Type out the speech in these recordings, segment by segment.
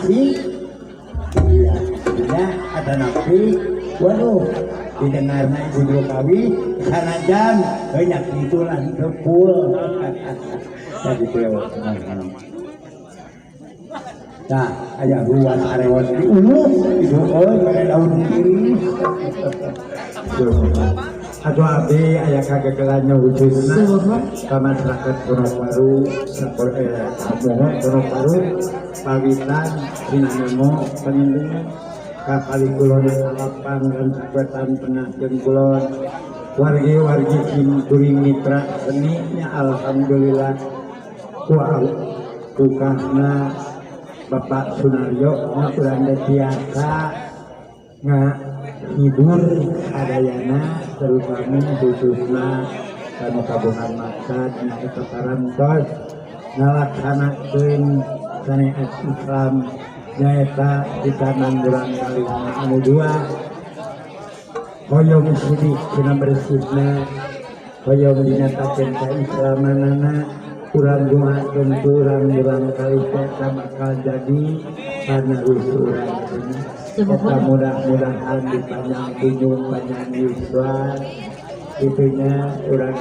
asing. Iya, ya ada nabi. Waduh, didengarna ibu Jokowi sanajan banyak itu lagi kepul. Jadi beliau. Nah, ayah ruan arewan di itu pada daun kiri. Aduh abdi ayah kagagalannya wujudna ke masyarakat Gunung Baru mohon Gunung Baru pawitan dinamo penindungan ka Kalikulon Alapan dan Sakwatan Tengah jeung Kulon wargi-wargi kuring mitra seninya alhamdulillah kukahna Bapak Sunaryo urang biasa hibur adayana terutama khususna kanu kabupaten maksad nyaeta parantos ngalaksanakeun syariat Islam nyaeta di kanan bulan kali anu 2 hoyong sidik cenah bersihna hoyong dinyatakeun kaislamanana urang doakeun urang bulan kali teh bakal jadi panerus urang kita mudah-mudahan dipanjang kunjung panjang yuswa itunya urang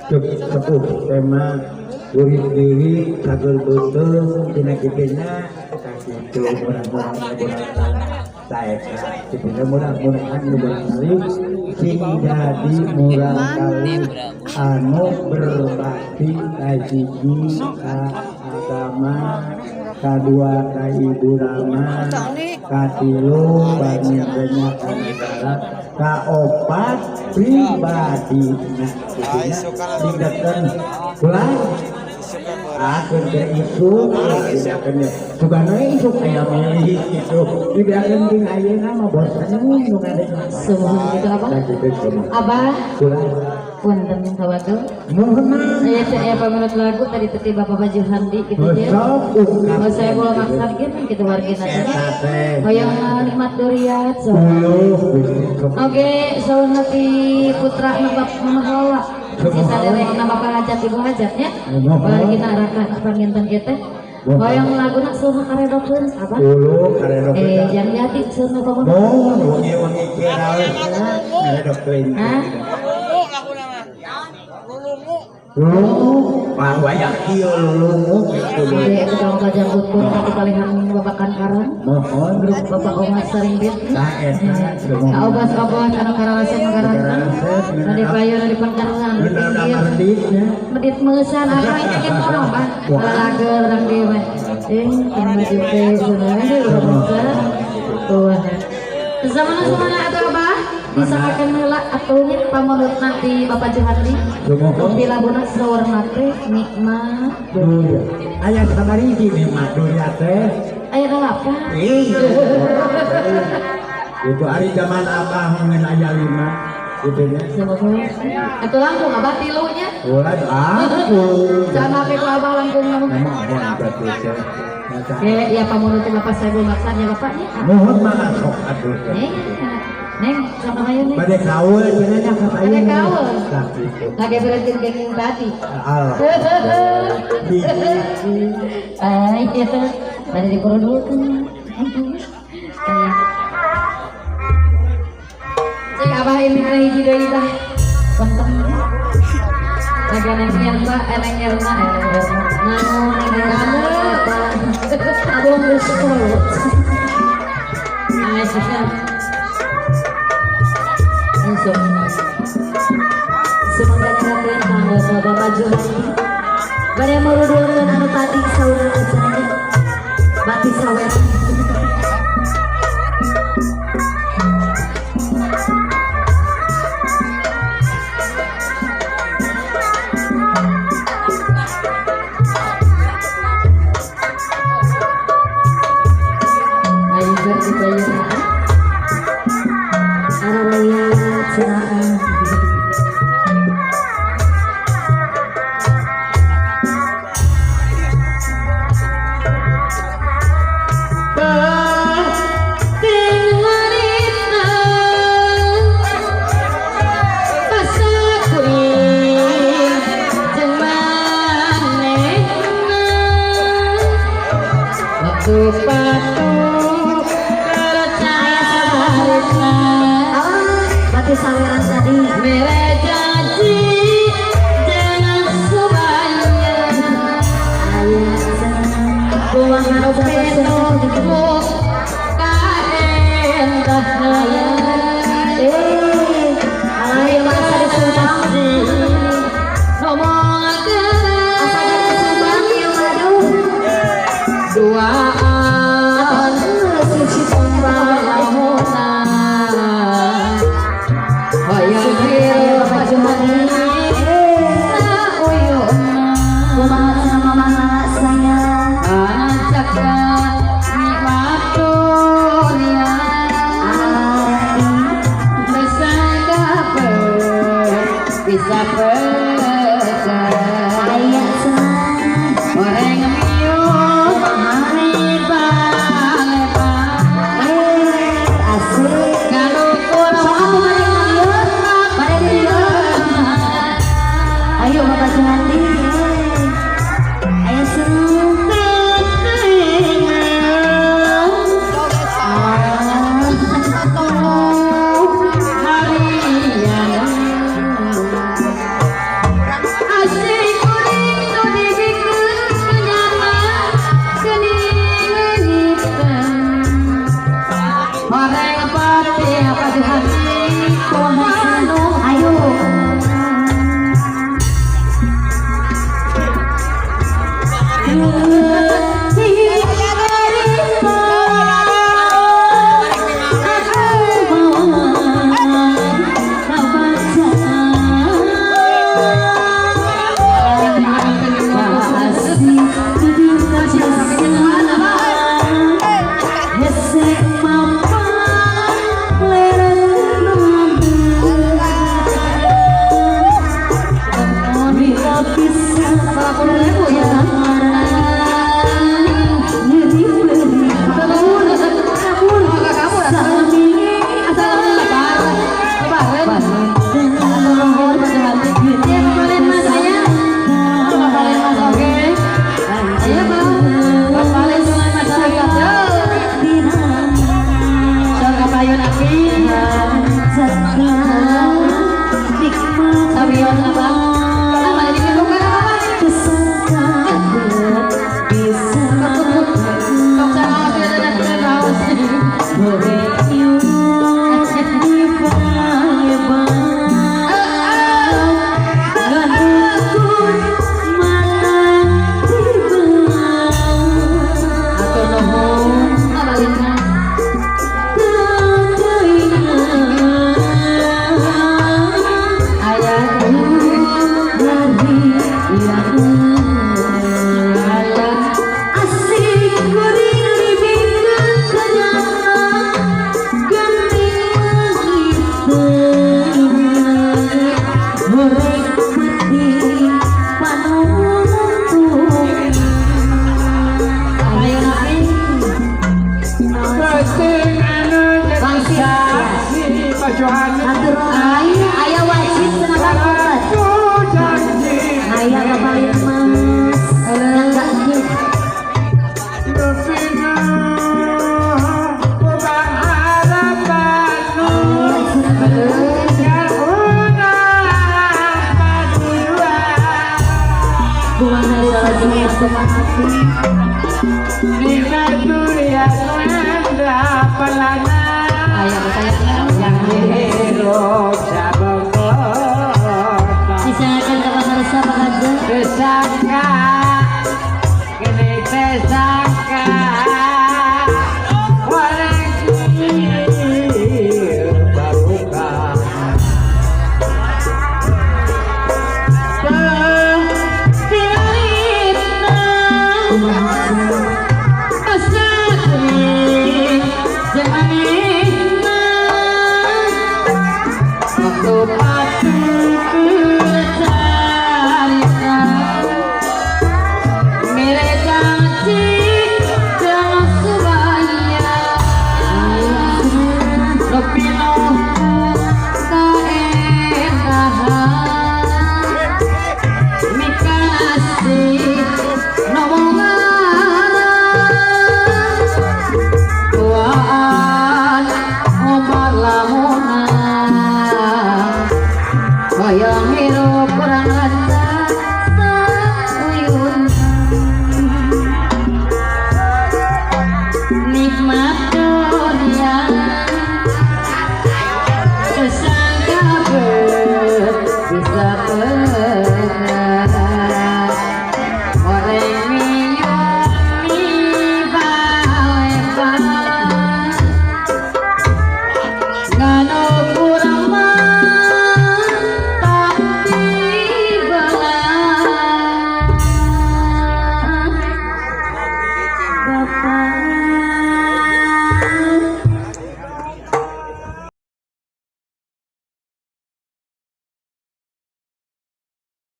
cukup sepuh tema urip diri sagel betul dina kitenya kasih mudah-mudahan saeta kita mudah-mudahan barangkali sing jadi murang kali anu berbakti ka hiji ka agama kadua ka ibu rama katilu banyaknya ka negara kaopat pribadi nah tindakan pulang akan isu tindakan juga naik isu kayak milih itu tindakan ting ayeuna mah bosan nu ngadeng semua itu apa abah pulang punten kawatul mohon saya pamanut lagu tadi tadi Bapak Baju Handi gitu ya mau saya bola maksud gitu gitu wargina teh hoyong nikmat duriat so oke saun hati putra nabak mahala sisa derek bapak hajat ibu hajatnya wargina arahkan panginten kita hoyong laguna suruh karedokeun apa jangan jati suruh pamanut wangi kira karedokeun lulungu, wayang kieu lulungu gitu. Jadi tukang kajambut pun satu kalihan babakan karang. Mohon grup Bapak Omar Sarimbit. Nah, eta ka obat-obat anu karasep magarangan. Nadi payu nadi pancarangan. Medit meusan akang teh kitu Bang. Lager urang dieu mah. Kana maju teh sebenarnya urang tuh. Zamana-zamana atuh Abah bisa akan melak atuhnya pamanut nanti Bapak Johandi di labuna sawarna teh nikmat aya sabari di nikmat dunia teh aya apa itu hari zaman Abah ngen aya 5 gitu nya atuh langkung Abah tilunya ulah aku jangan apa ku Abah langkung ya pamanut Bapak saya belum maksanya Bapaknya mohon maaf sok atuh Neng, sama ayo Neng. Badai kaul, cenanya ka ayo. Badai kaul. Lagi berarti geng tadi. Allah. Iya. Tadi diproduksi. Cek Abah ini kena hiji deui tah. Penteng. Lagi neng Mbak, neng Erna. Namun neng kamu. Abang bersyukur. Aisyah. Semoga nyatakan tanggal Bapak Maju pada yang mau duluan anu tadi saudara saja batik sawet Patuk tercari Batu saweran tadi mere janji jangan sebanyak ayah senang buang penutmu kaendah ayo masa disubang ngomong asa disubang yang madu duaan suci pembalahan hayang biru pajuhani kumaha sama mama sayang ajakan nikmat dunia bisa dapet bisa pecah ayah senang orang ngemiut hari balepan asik kalau kurang pada di dia ayo bapak Johandi ayah senang ayo ayah wajib senang ayah bapak mas yang gak gitu sisakan ke pasar sama aja Pesaka, kene pesaka, orang kiri barokah. kumaha